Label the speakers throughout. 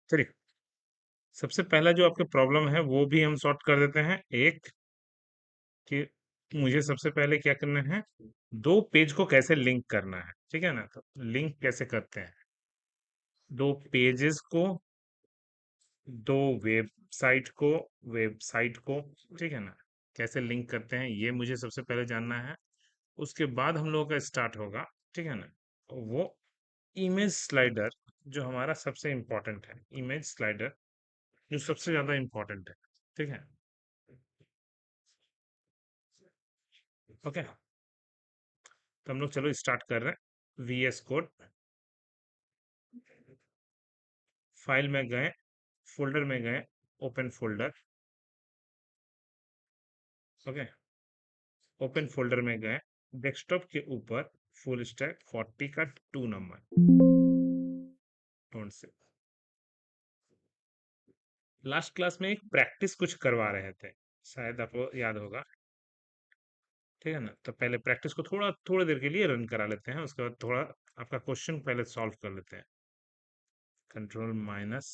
Speaker 1: चलिए, सबसे पहला जो आपके प्रॉब्लम है वो भी हम सॉर्ट कर देते हैं। एक कि मुझे सबसे पहले क्या करना है, दो पेज को कैसे लिंक करना है। ठीक है ना, तो लिंक कैसे करते हैं, दो पेजेस को, दो वेबसाइट को, ठीक है ना, कैसे लिंक करते हैं ये मुझे सबसे पहले जानना है। उसके बाद हम लोगों का स्टार्ट होगा, ठीक है ना, वो इमेज स्लाइडर, जो हमारा सबसे इम्पोर्टेंट है, इमेज स्लाइडर जो सबसे ज्यादा इम्पोर्टेंट है। ठीक है, ओके, तो हम लोग चलो स्टार्ट कर रहे हैं। VS कोड, फाइल में गए, फोल्डर में गए, open folder, okay, open folder में गए, डेस्कटॉप के ऊपर फुल स्टैक 40 का 2 number, don't say. Last class में एक प्रैक्टिस कुछ करवा रहे थे, शायद आपको याद होगा। ठीक है ना, तो पहले प्रैक्टिस को थोड़ा थोड़ी देर के लिए रन करा लेते हैं, उसके बाद थोड़ा आपका क्वेश्चन पहले सॉल्व कर लेते हैं। कंट्रोल माइनस,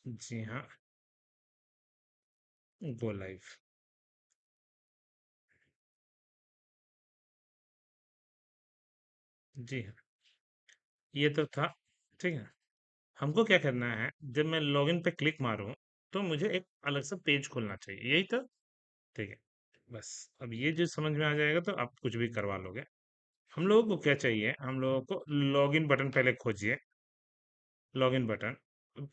Speaker 1: जी हाँ, गो लाइव। जी हाँ, ये तो था। ठीक है, हमको क्या करना है, जब मैं लॉगिन पे क्लिक मारूं तो मुझे एक अलग सा पेज खोलना चाहिए, यही तो। ठीक है, बस अब ये जो समझ में आ जाएगा तो आप कुछ भी करवा लोगे। हम लोगों को क्या चाहिए, हम लोगों को लॉगिन बटन पहले खोजिए। लॉगिन बटन,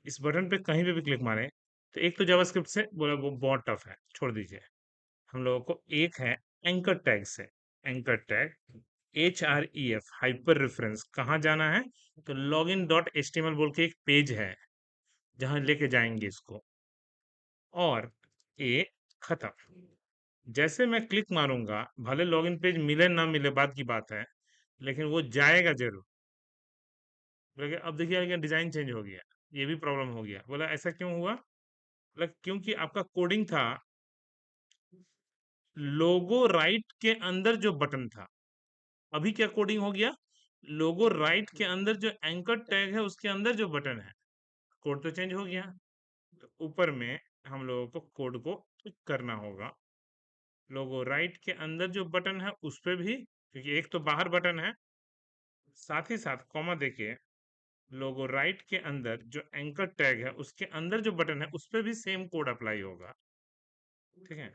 Speaker 1: इस बटन पे कहीं पे भी क्लिक मारें तो एक तो जावास्क्रिप्ट से बोला वो बहुत टफ है, छोड़ दीजिए। हम लोगों को एक है एंकर टैग से, anchor tag, HREF, hyper reference, कहाँ जाना है, तो login dot H T M L बोल के एक पेज है जहां लेके जाएंगे इसको, और ये खत्म। जैसे मैं क्लिक मारूंगा, भले लॉगिन पेज मिले ना मिले बात की बात है, लेकिन वो जाएगा जरूर। बोले अब देखिए डिजाइन चेंज हो गया, ये भी प्रॉब्लम हो गया। बोला ऐसा क्यों हुआ, बोला क्योंकि आपका कोडिंग था, लोगो राइट के अंदर जो बटन था, अभी क्या कोडिंग हो गया, लोगो राइट के अंदर जो एंकर टैग है उसके अंदर जो बटन है, कोड तो चेंज हो गया। तो ऊपर में हम लोगों को कोड को क्लिक करना होगा, लोगो राइट के अंदर जो बटन है उस पे भी, क्योंकि एक तो बाहर बटन है, साथ ही साथ कॉमा देके लोगो राइट के अंदर जो एंकर टैग है उसके अंदर जो बटन है उस पे भी सेम कोड अप्लाई होगा। ठीक है,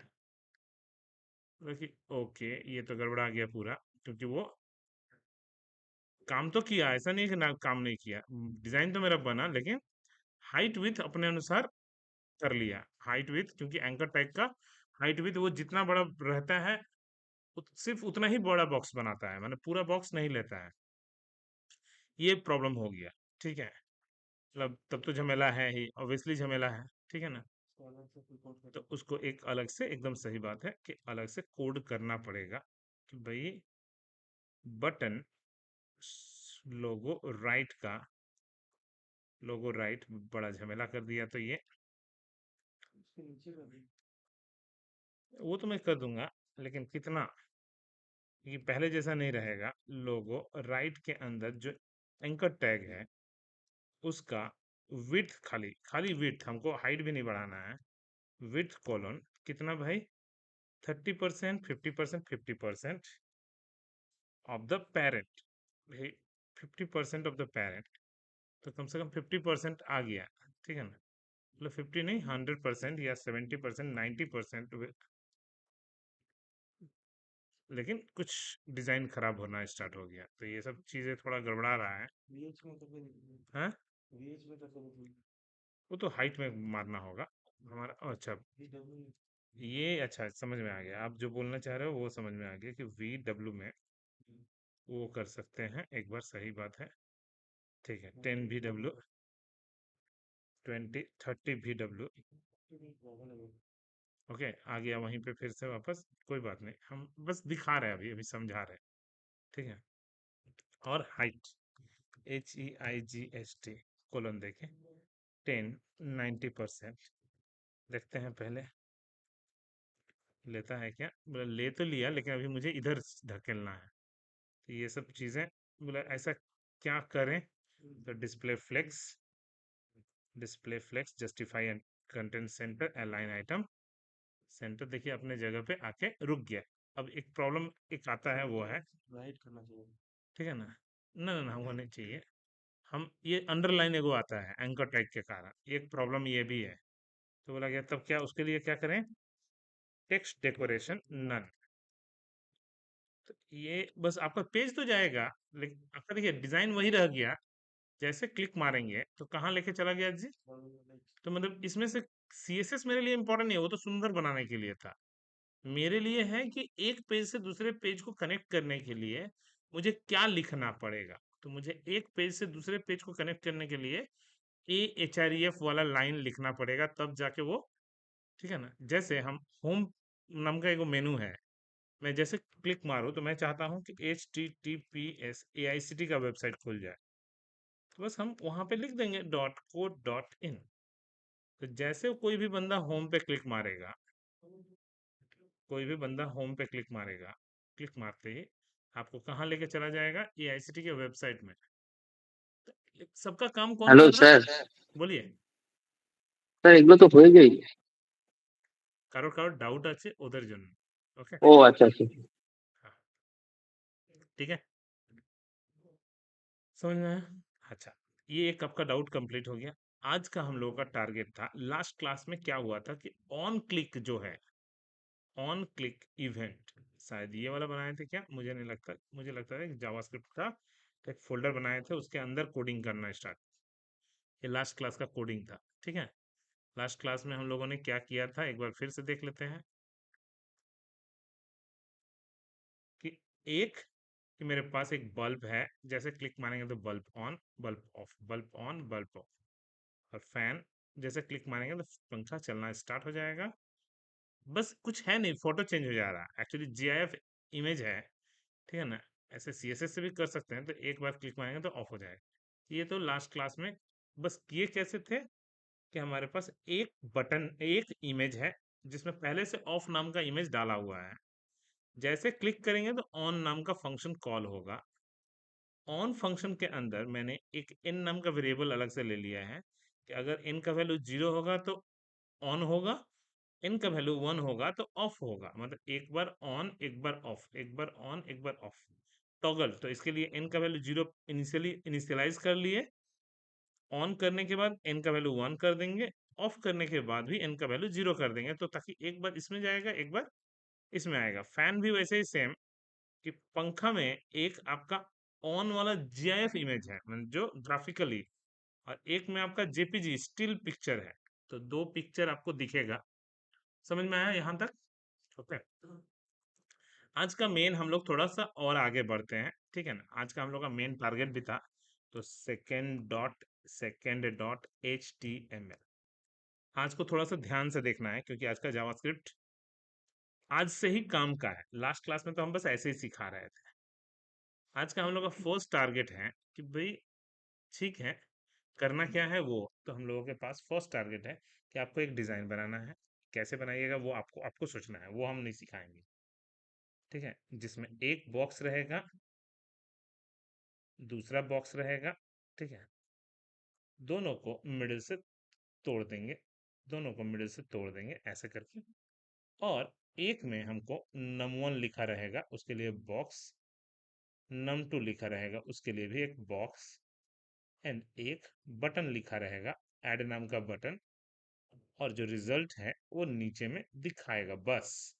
Speaker 1: देखिए ओके, ये तो गड़बड़ा गया पूरा, क्योंकि वो काम तो किया, ऐसा नहीं है कि ना काम नहीं किया, डिजाइन तो मेरा बना, लेकिन हाइट विथ अपने अनुसार कर लिया। हाइट विथ, क्योंकि एंकर टैग का हाइट विथ वो जितना बड़ा रहता है सिर्फ उतना ही बड़ा बॉक्स बनाता है, माने पूरा बॉक्स नहीं लेता है। ये प्रॉब्लम हो गया। ठीक है, मतलब तब तो झमेला है ही, ऑब्वियसली झमेला है। ठीक है ना, तो उसको एक अलग से, एकदम सही बात है कि अलग से कोड करना पड़ेगा कि भाई बटन, लोगो राइट का, लोगो राइट बड़ा झमेला कर दिया, तो ये वो तो मैं कर दूंगा, लेकिन कितना, ये पहले जैसा नहीं रहेगा। लोगो राइट के अंदर जो एंकर टैग है उसका विड्थ, खाली खाली विड्थ, हमको हाइट भी नहीं बढ़ाना है। विड्थ कॉलन कितना भाई, 30%, 50%, 50% ऑफ द पेरेंट, भाई 50% ऑफ द पेरेंट, तो कम से कम 50% आ गया। ठीक है ना, मतलब 50 नहीं, 100% या 70%, 90%, लेकिन कुछ डिजाइन खराब होना स्टार्ट हो गया, तो ये सब चीजें थोड़ा गड़बड़ा रहा है। हाँ, वो तो हाइट में मारना होगा हमारा। अच्छा, ये अच्छा समझ में आ गया, आप जो बोलना चाह रहे हो वो समझ में आ गया कि VW में वो कर सकते हैं एक बार, सही बात है। ठीक है, 10 VW, 20 30 VW, ओके, आ गया वहीं पे फिर से वापस। कोई बात नहीं, हम बस दिखा रहे हैं, अभी अभी समझा रहे हैं। ठीक है, और हाइट, HEIGHT कोलन देखें, 10, 90%, देखते हैं पहले लेता है क्या। बोला ले तो लिया, लेकिन अभी मुझे इधर धकेलना है, तो ये सब चीजें, बोला ऐसा क्या करें, तो display flex, display flex, justify and content center, align item center. देखिए अपने जगह पे आके रुक गया। अब एक प्रॉब्लम एक आता है, वो है
Speaker 2: राइट करना चाहिए।
Speaker 1: ठीक है ना, ना ना ना हमको नहीं चाहिए। हम ये अंडरलाइन एगो आता है एंकर टैग के कारण, एक प्रॉब्लम ये भी है। तो बोला गया तब क्या, उसके लिए क्या करें, टेक्स्ट डेकोरेशन नन। तो ये बस आपका पेज तो जाएगा, लेकिन आपका देखिए डिजाइन वही रह गया। जैसे क्लिक मारेंगे तो कहाँ लेके चला गया जी। तो मतलब इसमें से सीएसएस मेरे लिए इंपॉर्टेंट नहीं है, वो तो सुंदर बनाने के लिए था। मेरे लिए है कि एक पेज से दूसरे पेज को कनेक्ट करने के लिए मुझे क्या लिखना पड़ेगा। तो मुझे एक पेज से दूसरे पेज को कनेक्ट करने के लिए AHREF वाला लाइन लिखना पड़ेगा, तब जाके वो ठीक है ना। जैसे हम होम नाम का एक मेनू है, मैं जैसे क्लिक मारूं तो मैं चाहता हूं कि HTTPS AICT का वेबसाइट खुल जाए। तो बस हम वहां पे लिख देंगे .co.in। तो जैसे कोई भी बंदा होम पे क्लिक मारेगा, कोई भी बंदा होम पे क्लिक मारेगा, क्लिक मारते ही आपको कहाँ लेके चला जाएगा, AICT के वेबसाइट में। सबका काम कौन
Speaker 2: हेलो
Speaker 1: कर रहा
Speaker 2: सर।
Speaker 1: है, बोलिए।
Speaker 2: सर এগুলো তো হয়ে গেই।
Speaker 1: কারো কারো ডাউট আছে ওদের জন্য, ওকে।
Speaker 2: ও আচ্ছা আচ্ছা।
Speaker 1: हाँ, ठीक है, समझ में आया। अच्छा, ये एक आपका डाउट कंप्लीट हो गया। आज का हम लोगों का टारगेट था, लास्ट क्लास में क्या हुआ था कि ऑन क्लिक जो है, ऑन क्लिक इवेंट, शायद ये वाला बनाए थे क्या, मुझे नहीं लगता। मुझे लगता है कि जावास्क्रिप्ट का एक फोल्डर बनाए थे, उसके अंदर कोडिंग करना स्टार्ट। ये लास्ट क्लास का कोडिंग था, ठीक है। लास्ट क्लास में हम लोगों ने क्या किया था, एक बार फिर से देख लेते हैं। कि एक कि मेरे पास एक बल्ब है, जैसे क्लिक मारेंगे तो bulb on, bulb of, bulb on, bulb of. और फैन, जैसे क्लिक मारेंगे तो पंखा चलना स्टार्ट हो जाएगा। बस कुछ है नहीं, फोटो चेंज हो जा रहा है, एक्चुअली GIF इमेज है, ठीक है ना। ऐसे CSS से भी कर सकते हैं, तो एक बार क्लिक मारेंगे तो ऑफ हो जाएगा। ये तो लास्ट क्लास में बस किए कैसे थे कि हमारे पास एक बटन, एक इमेज है जिसमें पहले से ऑफ नाम का इमेज डाला हुआ है। जैसे क्लिक करेंगे तो ऑन नाम का फंक्शन कॉल होगा। ऑन फंक्शन के अंदर मैंने एक n नाम का वेरिएबल अलग से ले लिया है कि अगर n का वैल्यू 0 होगा तो ऑन होगा, n का वैल्यू 1 होगा तो ऑफ होगा। मतलब एक बार ऑन एक बार ऑफ, एक बार ऑन एक बार ऑफ, टॉगल। तो इसके लिए n का वैल्यू 0 इनिशियली इनिशियलाइज कर लिए, ऑन करने के बाद n का वैल्यू 1 कर देंगे, ऑफ करने के बाद भी n का वैल्यू 0 कर देंगे, तो ताकि एक बार इसमें जाएगा एक बार इसमें आएगा। फैन भी वैसे ही सेम, कि पंखा में एक आपका ऑन वाला GIF इमेज है, मतलब जो ग्राफिकली, और एक में आपका JPG स्टिल पिक्चर है। तो दो पिक्चर आपको दिखेगा। समझ में आया यहाँ तक, ओके। आज का मेन हम लोग थोड़ा सा और आगे बढ़ते हैं, ठीक है ना। आज का हम लोग का मेन टारगेट भी था, तो second.HTML आज को थोड़ा सा ध्यान से देखना है, क्योंकि आज का जावास्क्रिप्ट आज से ही काम का है। लास्ट क्लास में तो हम बस ऐसे ही सिखा रहे थे। आज का हम लोग का फर्स्ट टारगेट है कि भाई ठीक है, करना क्या है वो तो हम लोगों के पास फर्स्ट टारगेट है कि आपको एक डिज़ाइन बनाना है। कैसे बनाइएगा वो आपको आपको सोचना है, वो हम नहीं सिखाएंगे, ठीक है। जिसमें एक बॉक्स रहेगा, दूसरा बॉक्स रहेगा, ठीक है। दोनों को मिडिल से तोड़ देंगे, दोनों को मिडिल से तोड़ देंगे ऐसे करके। और एक में हमको num1 लिखा रहेगा, उसके लिए बॉक्स, num2 लिखा रहेगा, उसके लिए भी एक बॉक्स, एंड एक बटन लिखा रहेगा, ऐड नाम का बटन। और जो रिजल्ट है वो नीचे में दिखाएगा, बस।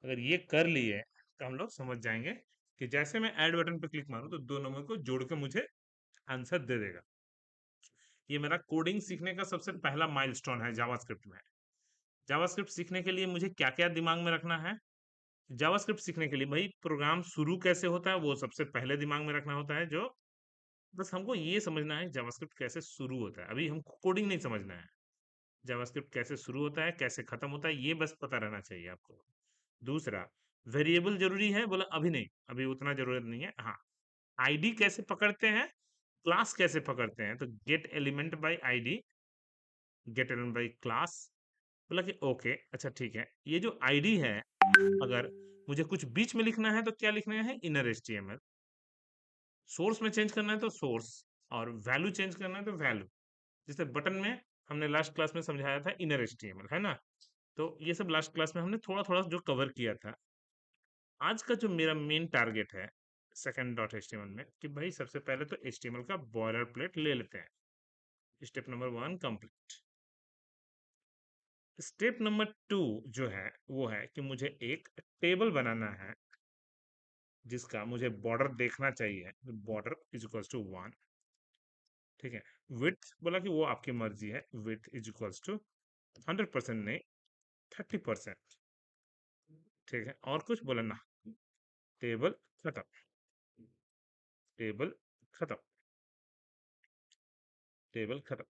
Speaker 1: अगर ये कर लिए तो हम लोग समझ जाएंगे कि जैसे मैं ऐड बटन पर क्लिक मारूं तो दो नंबर को जोड़ के मुझे आंसर दे देगा। ये मेरा कोडिंग सीखने का सबसे पहला माइलस्टोन है जावास्क्रिप्ट में। जावास्क्रिप्ट सीखने के लिए मुझे क्या क्या दिमाग में रखना है, जावास्क्रिप्ट सीखने के लिए भाई प्रोग्राम शुरू कैसे होता है वो सबसे पहले दिमाग में रखना होता है। जो बस हमको ये समझना है जावास्क्रिप्ट कैसे शुरू होता है, अभी हमको कोडिंग नहीं समझना है। जावास्क्रिप्ट कैसे शुरू होता है कैसे खत्म होता है ये बस पता रहना चाहिए आपको। दूसरा, वेरिएबल जरूरी है, बोला अभी नहीं, अभी उतना जरूरत नहीं है। हाँ, आईडी कैसे पकड़ते हैं, क्लास कैसे पकड़ते हैं, तो gate element by ID, gate element by class. बोला कि ओके अच्छा ठीक है, ये जो आईडी है, अगर मुझे कुछ बीच में लिखना है तो क्या लिखना है, इनर HTML। सोर्स में चेंज करना है तो सोर्स, और वैल्यू चेंज करना है तो वैल्यू। जैसे बटन में हमने लास्ट क्लास में समझाया था इनर एचटीएमएल, है ना? तो ये सब लास्ट क्लास में हमने थोड़ा थोड़ा जो कवर किया था। आज का जो मेरा मेन टारगेट है सेकंड डॉट एचटीएमएल में, कि भाई सबसे पहले तो एचटीएमएल का बॉयलर प्लेट ले लेते हैं। Step number 1 complete. Step number 2 जो है वो है कि मुझे एक टेबल बनाना है जिसका मुझे बॉर्डर देखना चाहिए। बॉर्डर इज इक्वल्स टू 1, ठीक है। विड्थ बोला कि वो आपकी मर्जी है, विड्थ इज इक्वल्स टू 100% नहीं, 30%, ठीक है। और कुछ बोला ना, टेबल खत्म, टेबल खत्म, टेबल खत्म।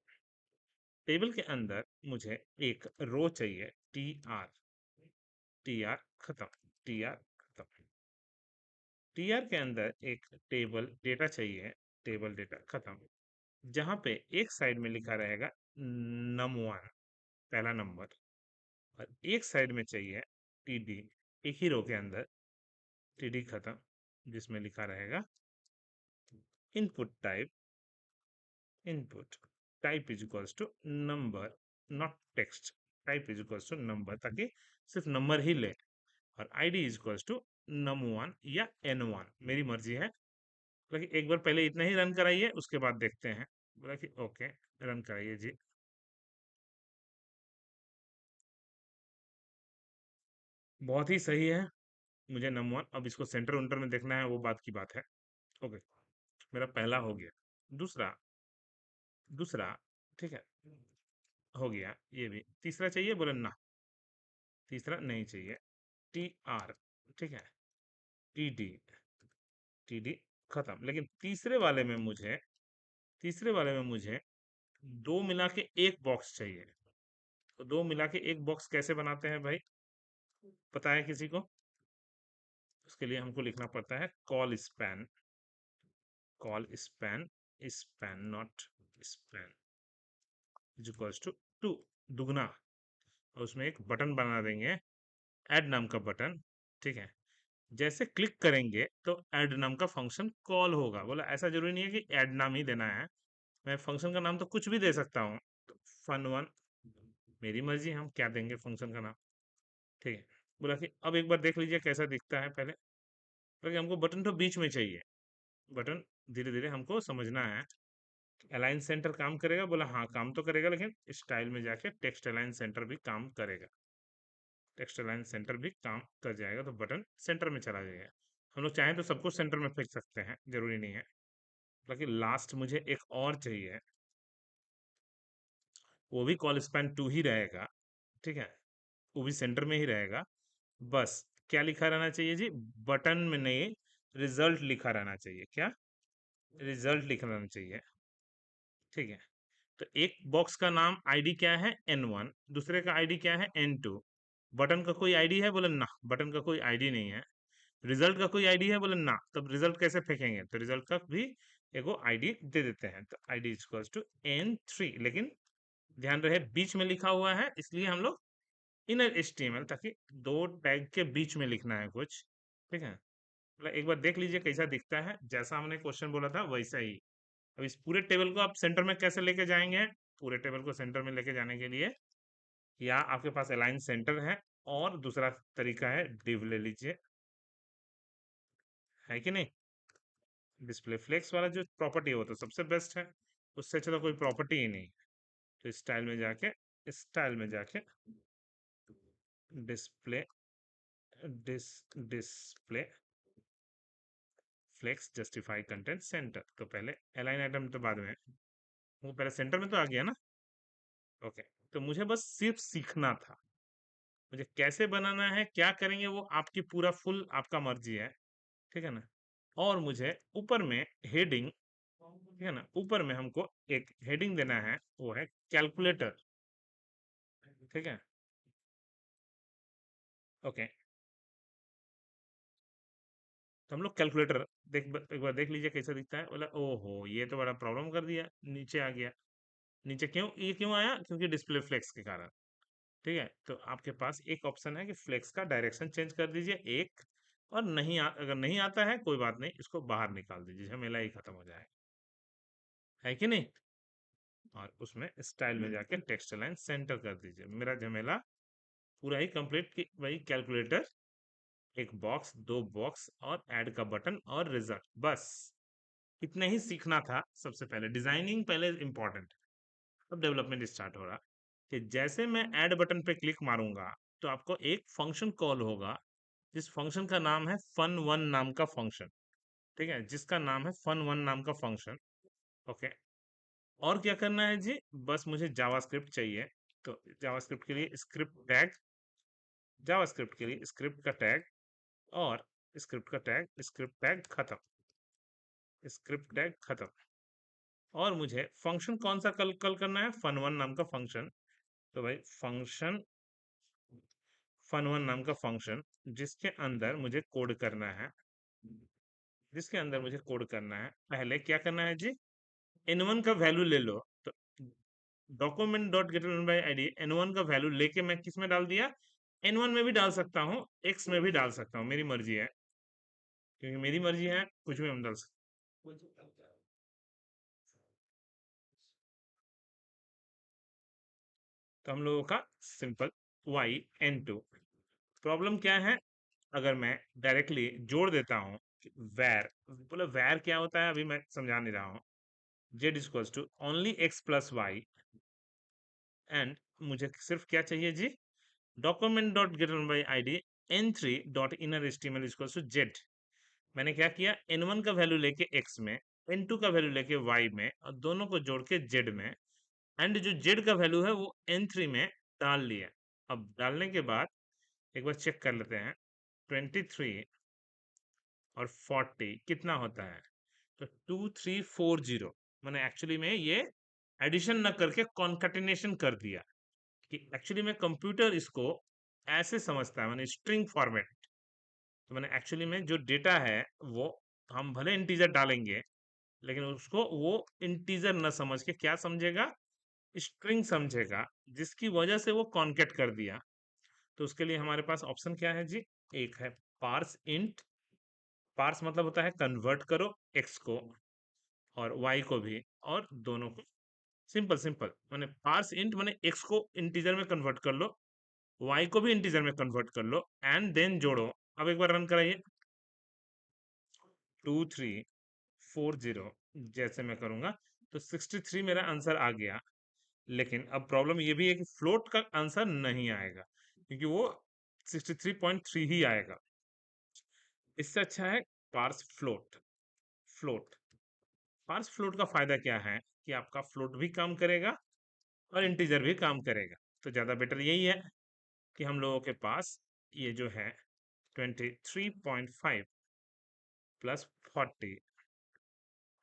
Speaker 1: टेबल के अंदर मुझे एक रो चाहिए, टी आर, टी आर खत्म, टी आर खत्म। टी आर के अंदर एक टेबल डेटा चाहिए, टेबल डेटा खत्म। जहां पे एक साइड में लिखा रहेगा num1, पहला नंबर, और एक साइड में चाहिए टीडी, एक ही रो के अंदर, टीडी खत्म, जिसमें लिखा रहेगा input type, input type is equals to number, not text, type is equals to number, ताकि सिर्फ नंबर ही ले। और ID is equals to num1 या n1, मेरी मर्जी है। बोला कि एक बार पहले इतना ही रन कराइए, उसके बाद देखते हैं। बोला कि ओके, रन कराइए जी। बहुत ही सही है, मुझे num1, अब इसको सेंटर उंटर में देखना है, वो बात की बात है। ओके, मेरा पहला हो गया। दूसरा, दूसरा, ठीक है, हो गया ये भी। तीसरा चाहिए, बोले ना, तीसरा नहीं चाहिए। टी आर, ठीक है, टी डी, टी डी खत्म। लेकिन तीसरे वाले में मुझे दो मिला के एक बॉक्स चाहिए। तो दो मिला के एक बॉक्स कैसे बनाते हैं भाई, पता है किसी को? उसके लिए हमको लिखना पड़ता है call span, call span, span not span is equals to 2, दुगना। और उसमें एक बटन बना देंगे, ऐड नाम का बटन, ठीक है। जैसे क्लिक करेंगे तो ऐड नाम का फंक्शन कॉल होगा। बोला ऐसा जरूरी नहीं है कि ऐड नाम ही देना है, मैं फंक्शन का नाम तो कुछ भी दे सकता हूँ। तो फन वन, मेरी मर्जी, हम क्या देंगे फंक्शन का नाम, ठीक है। बोला कि अब एक बार देख लीजिए कैसा दिखता है पहले। बोला कि हमको बटन तो बीच में चाहिए, बटन धीरे धीरे हमको समझना है। अलाइन सेंटर काम करेगा? बोला हाँ काम तो करेगा, लेकिन स्टाइल में जाके टेक्स्ट अलाइन सेंटर भी काम करेगा, टेक्स्ट अलाइन सेंटर भी काम कर जाएगा, तो बटन सेंटर में चला जाएगा। हम लोग चाहें तो सबको सेंटर में फेंक सकते हैं, जरूरी नहीं है। बाकी लास्ट मुझे एक और चाहिए, वो भी कॉल स्पैन 2 ही रहेगा, ठीक है, वो भी सेंटर में ही रहेगा। बस क्या लिखा रहना चाहिए जी, बटन में नहीं, रिजल्ट लिखा रहना चाहिए। क्या? रिजल्ट लिखा रहना चाहिए, ठीक है। तो एक बॉक्स का नाम आईडी क्या है, n1, दूसरे का आईडी क्या है, n2। बटन का कोई आईडी है? बोले ना, बटन का कोई आईडी नहीं है। रिजल्ट का कोई आईडी है? बोले ना, तब रिजल्ट कैसे फेंकेंगे? तो रिजल्ट का भी एगो आईडी दे देते हैं, तो आईडी इक्वल्स टू n3। लेकिन ध्यान रहे बीच में लिखा हुआ है, इसलिए हम लोग इनर एचटीएमएल, ताकि दो टैग के बीच में लिखना है कुछ, ठीक है। मतलब एक बार देख लीजिए कैसा दिखता है, जैसा हमने क्वेश्चन बोला था वैसा ही। अब इस पूरे टेबल को आप सेंटर में कैसे लेके जाएंगे? पूरे टेबल को सेंटर में लेके जाने के लिए, या आपके पास अलाइन सेंटर है, और दूसरा तरीका है डिव ले लीजिए, है कि नहीं? डिस्प्ले फ्लेक्स वाला जो प्रॉपर्टी है वो तो सबसे बेस्ट है, उससे अच्छा तो कोई प्रॉपर्टी ही नहीं। तो स्टाइल में जाके display, display flex justify content center, तो पहले अलाइन आइटम तो बाद में, वो पहले सेंटर में तो आ गया ना। ओके, तो मुझे बस सिर्फ सीखना था, मुझे कैसे बनाना है, क्या करेंगे, वो आपकी पूरा फुल आपका मर्जी है, ठीक है ना। और मुझे ऊपर में हेडिंग, ठीक है ना, ऊपर में हमको एक हेडिंग देना है, वो है कैलकुलेटर, ठीक है। ओके, तो हम लोग कैलकुलेटर एक बार देख लीजिए कैसा दिखता है। बोला ओहो, ये तो बड़ा प्रॉब्लम कर दिया, नीचे आ गया। नीचे क्यों, ये क्यों आया? क्योंकि डिस्प्ले फ्लेक्स के कारण, ठीक है। तो आपके पास एक ऑप्शन है कि फ्लेक्स का डायरेक्शन चेंज कर दीजिए एक, और अगर नहीं आता है कोई बात नहीं, इसको बाहर निकाल दीजिए, झमेला ही खत्म हो जाएगा, है कि नहीं? और उसमें स्टाइल में जाके टेक्स्ट लाइन सेंटर कर दीजिए। मेरा झमेला पूरा ही कंप्लीट कि वही कैलकुलेटर, एक बॉक्स, दो बॉक्स और ऐड का बटन और रिजल्ट, बस इतना ही सीखना था। सबसे पहले डिजाइनिंग पहले इंपॉर्टेंट, अब डेवलपमेंट स्टार्ट हो रहा। कि जैसे मैं ऐड बटन पे क्लिक मारूंगा तो आपको एक फंक्शन कॉल होगा, जिस फंक्शन का नाम है फन वन नाम का फंक्शन। ठीक है, जिसका नाम है फन वन नाम का फंक्शन। ओके, और क्या करना है जी, बस मुझे जावास्क्रिप्ट चाहिए। तो जावास्क्रिप्ट के लिए स्क्रिप्ट टैग, जावास्क्रिप्ट के लिए स्क्रिप्ट का टैग, और स्क्रिप्ट का टैग, स्क्रिप्ट टैग खत्म, स्क्रिप्ट टैग खत्म। और मुझे फंक्शन कौन सा कल कल करना है, फन वन नाम का फंक्शन। तो भाई फंक्शन फन वन नाम का फंक्शन, जिसके अंदर मुझे कोड करना है, जिसके अंदर मुझे कोड करना है। पहले क्या करना है जी, n1 का वैल्यू ले लो। तो document dot gate bye ID n1 का वैल्यू लेके मैं किस में डाल दिया, n1 में भी डाल सकता हूँ, x में भी डाल सकता हूँ, मेरी मर्जी है, क्योंकि मेरी मर्जी है, कुछ भी हम डाल सकते। तो हम लोगों का सिंपल y n2। प्रॉब्लम क्या है, अगर मैं डायरेक्टली जोड़ देता हूँ, वैर, बोले वैर क्या होता है अभी मैं समझा नहीं रहा हूँ। z equals to only x plus y, and मुझे सिर्फ क्या चाहिए जी, document dot get by I D n3 dot inner HTML equals to z। मैंने क्या किया, n1 का वैल्यू लेके x में, n2 का वैल्यू लेके y में, और दोनों को जोड़ के z में, एंड जो z का वैल्यू है वो n3 में डाल लिया। अब डालने के बाद एक बार चेक कर लेते हैं, 23 और 40 कितना होता है। तो 2340, मैंने एक्चुअली में ये एडिशन न करके कॉन्कैटिनेशन कर दिया। कि एक्चुअली में कंप्यूटर इसको ऐसे समझता है, मैंने स्ट्रिंग फॉर्मेट। तो मैंने एक्चुअली में जो डेटा है वो, हम भले इंटीजर डालेंगे, लेकिन उसको वो इंटीजर न समझ के क्या समझेगा, स्ट्रिंग समझेगा, जिसकी वजह से वो कॉन्केट कर दिया। तो उसके लिए हमारे पास ऑप्शन क्या है जी, एक है पार्स इंट। पार्स मतलब होता है कन्वर्ट करो एक्स को और वाई को भी, और दोनों को, सिंपल सिंपल मैंने पार्स इंट मैंने एक्स को इंटीजर में कन्वर्ट कर लो, वाई को भी इंटीजर में कन्वर्ट कर लो, एंड देन जोड़ो। अब एक बार रन कराइए, 2340 जैसे मैं करूंगा तो 63 मेरा आंसर आ गया। लेकिन अब प्रॉब्लम ये भी है कि फ्लोट का आंसर नहीं आएगा, क्योंकि वो 63.3 ही आएगा। इससे अच्छा है parse float. Float, parse float का फायदा क्या है कि आपका फ्लोट भी काम करेगा और इंटीजर भी काम करेगा। तो ज्यादा बेटर यही है कि हम लोगों के पास ये जो है 23.5 प्लस 40,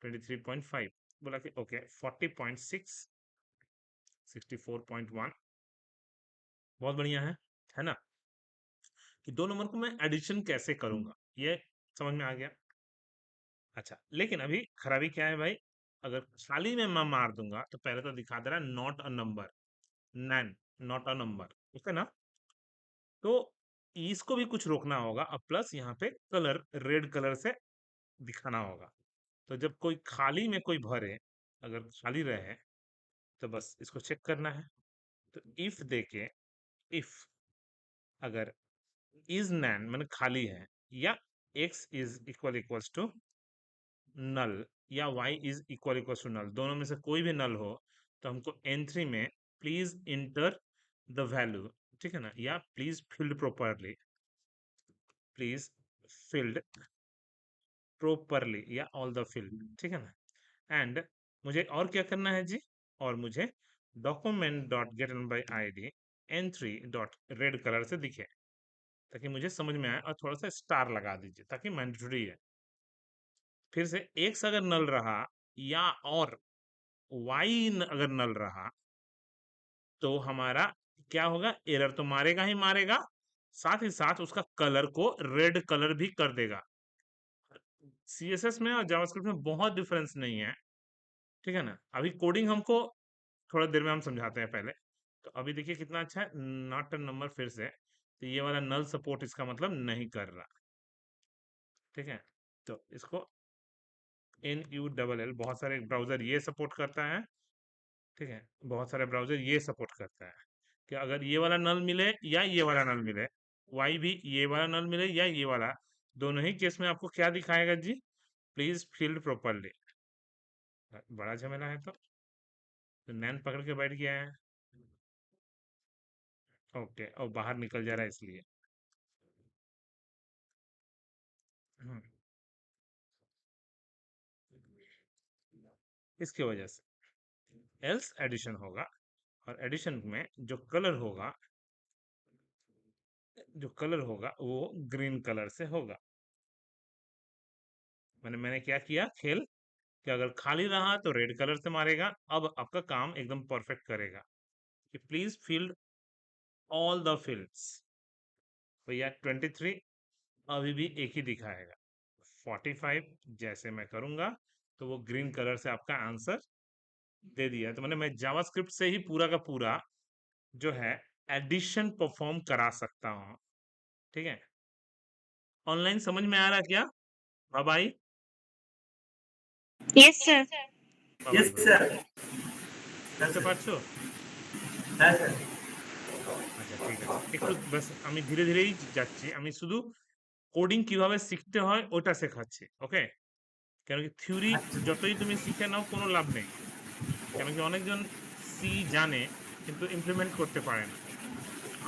Speaker 1: 23.5 बोला कि ओके 40.6, 64.1, बहुत बढ़िया है ना। कि दो नंबर को मैं एडिशन कैसे करूंगा ये समझ में आ गया। अच्छा, लेकिन अभी खराबी क्या है भाई, अगर खाली में मैं मार दूंगा तो पहले तो दिखा दे रहा है not a number, NaN, not a number, ठीक है ना। तो इसको भी कुछ रोकना होगा, अब प्लस यहाँ पे कलर रेड कलर से दिखाना होगा। तो जब कोई खाली में कोई भरे, अगर खाली रहे, तो बस इसको चेक करना है। तो इफ देके, इफ अगर इज नैन मैंने खाली है, या x is equal equals to null, या y is equal equals to null, दोनों में से कोई भी नल हो, तो हमको n3 में प्लीज इंटर द वैल्यू, ठीक है ना, या please field properly, please field properly, या ऑल द फील्ड, ठीक है ना। एंड मुझे और क्या करना है जी, और मुझे document dot get by I D n3 dot red colour से दिखे, ताकि मुझे समझ में आए, और थोड़ा सा स्टार लगा दीजिए ताकि मैंडेटरी है। फिर से एक्स अगर नल रहा, या और वाई अगर नल रहा, तो हमारा क्या होगा, एरर तो मारेगा ही मारेगा, साथ ही साथ उसका कलर को रेड कलर भी कर देगा। सीएसएस में और जावास्क्रिप्ट में बहुत डिफरेंस नहीं है, ठीक है ना। अभी कोडिंग हमको थोड़ा देर में हम समझाते हैं पहले। तो अभी देखिए कितना अच्छा है, नॉट अ नंबर फिर से, तो ये वाला नल सपोर्ट इसका मतलब नहीं कर रहा, ठीक है। तो इसको NULL बहुत सारे ब्राउजर ये सपोर्ट करता है, ठीक है, बहुत सारे ब्राउज़र ये सपोर्ट करता है कि अगर ये वाला नल मिले या ये वाला नल मिले, वाई भी ये वाला नल मिले या ये वाला, दोनों ही केस में आपको क्या दिखाएगा जी? Please field properly. बड़ा झमेला है तो नैन पकड़ के बैठ गया है। ओके, और बाहर निकल जा रहा है इसलिए। हुँ, इसकी वजह से। एल्स एडिशन होगा, और एडिशन में जो कलर होगा वो ग्रीन कलर से होगा। मैंने क्या किया खेल कि अगर खाली रहा तो रेड कलर से मारेगा। अब आपका काम एकदम परफेक्ट करेगा कि please field all the fields. भैया 23 अभी भी एक ही दिखाएगा। 45 जैसे मैं करूंगा तो वो ग्रीन कलर से आपका आंसर दे दिया। तो मैं जावास्क्रिप्ट से ही पूरा का पूरा जो है एडिशन परफॉर्म करा सकता हूँ। ठीक है, ऑनलाइन समझ में आ रहा क्या? Bye bye.
Speaker 3: Yes, sir.
Speaker 1: বাবাই
Speaker 2: Yes,
Speaker 1: বাবাই
Speaker 2: sir.
Speaker 1: বুঝতে পারছো?
Speaker 2: হ্যাঁ স্যার।
Speaker 1: আচ্ছা ঠিক আছে, একটু ব্যাস আমি ধীরে ধীরেই যাচ্ছি। আমি শুধু কোডিং কিভাবে শিখতে হয় ওটা শেখাচ্ছি, ওকে? কেন কি থিওরি যতই তুমি শিখে নাও কোনো লাভ নেই। কেন কি অনেকজন সি জানে কিন্তু ইমপ্লিমেন্ট করতে পারে না।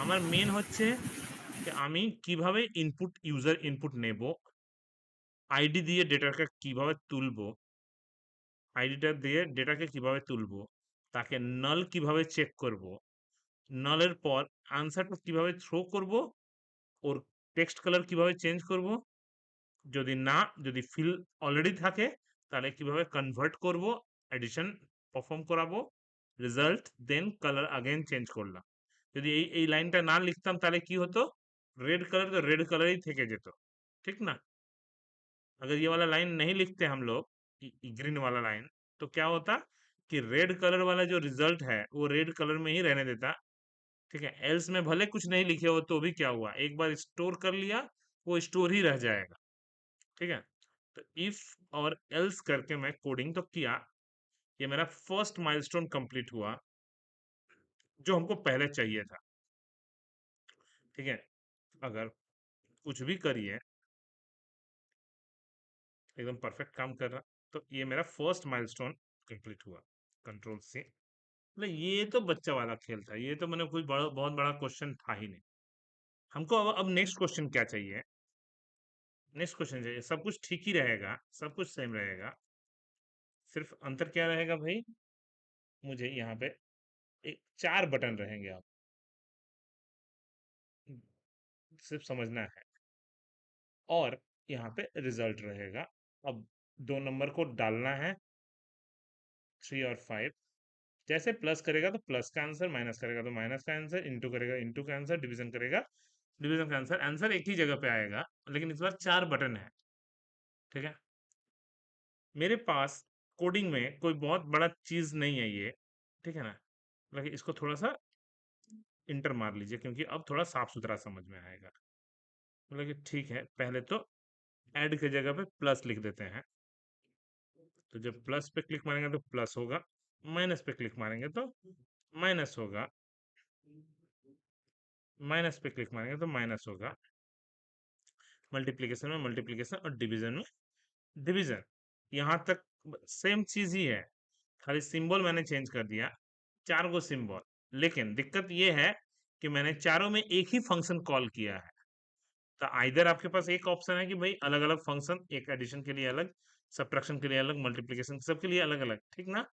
Speaker 1: আমার মেন হচ্ছে যে আমি কিভাবে ইউজার ইনপুট নেব, আইডি দিয়ে ডেটাকে কিভাবে তুলবো, আইডিটা দিয়ে ডেটাকে কিভাবে তুলবো, তাকে নল কিভাবে চেক করব, নলের পর আনসারটা কিভাবে থ্রো করব, ওর টেক্সট কালার কিভাবে চেঞ্জ করব, যদি ফিল অলরেডি থাকে তাহলে কিভাবে কনভার্ট করব, এডিশন পারফর্ম করাবো, রিজাল্ট দেন কালার अगेन চেঞ্জ করলাম। যদি এই লাইনটা না লিখতাম তাহলে কি হতো? रेड कलर तो रेड कलर ही থেকে যেত, ঠিক না? अगर ये वाला लाइन नहीं लिखते हम लोग, ग्रीन वाला लाइन, तो क्या होता कि रेड कलर वाला जो रिजल्ट है वो रेड कलर में ही रहने देता। ठीक है, एल्स में भले कुछ नहीं लिखे हो तो भी क्या हुआ, एक बार स्टोर कर लिया, वो स्टोर ही रह जाएगा। ठीक है, तो इफ और एल्स करके मैं कोडिंग तो किया, ये मेरा फर्स्ट माइलस्टोन कंप्लीट हुआ जो हमको पहले चाहिए था। ठीक है, अगर कुछ भी करिए एकदम परफेक्ट काम कर रहा, तो ये मेरा फर्स्ट माइलस्टोन कंप्लीट हुआ। कंट्रोल से, मतलब ये तो बच्चा वाला खेल था, ये तो मैंने कोई बहुत बड़ा क्वेश्चन था ही नहीं। हमको अब नेक्स्ट क्वेश्चन क्या चाहिए? नेक्स्ट क्वेश्चन चाहिए, सब कुछ ठीक ही रहेगा, सब कुछ सेम रहेगा, सिर्फ अंतर क्या रहेगा भाई? मुझे यहाँ पे एक 4 बटन रहेंगे, आप सिर्फ समझना है। और यहाँ पे रिजल्ट रहेगा। अब 2 नंबर को डालना है, 3 और 5। जैसे प्लस करेगा तो प्लस का आंसर, माइनस करेगा तो माइनस का आंसर, इंटू करेगा इंटू का आंसर, डिवीजन करेगा डिवीजन का आंसर। आंसर एक ही जगह पे आएगा, लेकिन इस बार 4 बटन है। ठीक है, मेरे पास कोडिंग में कोई बहुत बड़ा चीज नहीं है ये। ठीक है ना, लेकिन इसको थोड़ा सा इंटर मार लीजिए क्योंकि अब थोड़ा साफ सुथरा समझ में आएगा। मतलब कि ठीक है, पहले तो ऐड की जगह पे प्लस लिख देते हैं। तो जब प्लस पे क्लिक मारेंगे तो प्लस होगा, माइनस पे क्लिक मारेंगे तो माइनस होगा, माइनस पे क्लिक मारेंगे तो माइनस होगा, मल्टीप्लिकेशन में मल्टीप्लिकेशन और डिवीजन में डिवीजन। यहाँ तक सेम चीज ही है, खाली सिंबल मैंने चेंज कर दिया, 4 गो सिंबल। लेकिन दिक्कत ये है कि मैंने चारों में एक ही फंक्शन कॉल किया है। तो आइदर आपके पास एक ऑप्शन है कि भाई अलग अलग फंक्शन, एक एडिशन के लिए अलग, सब्ट्रैक्शन के लिए अलग, मल्टीप्लिकेशन सबके लिए अलग अलग, ठीक ना?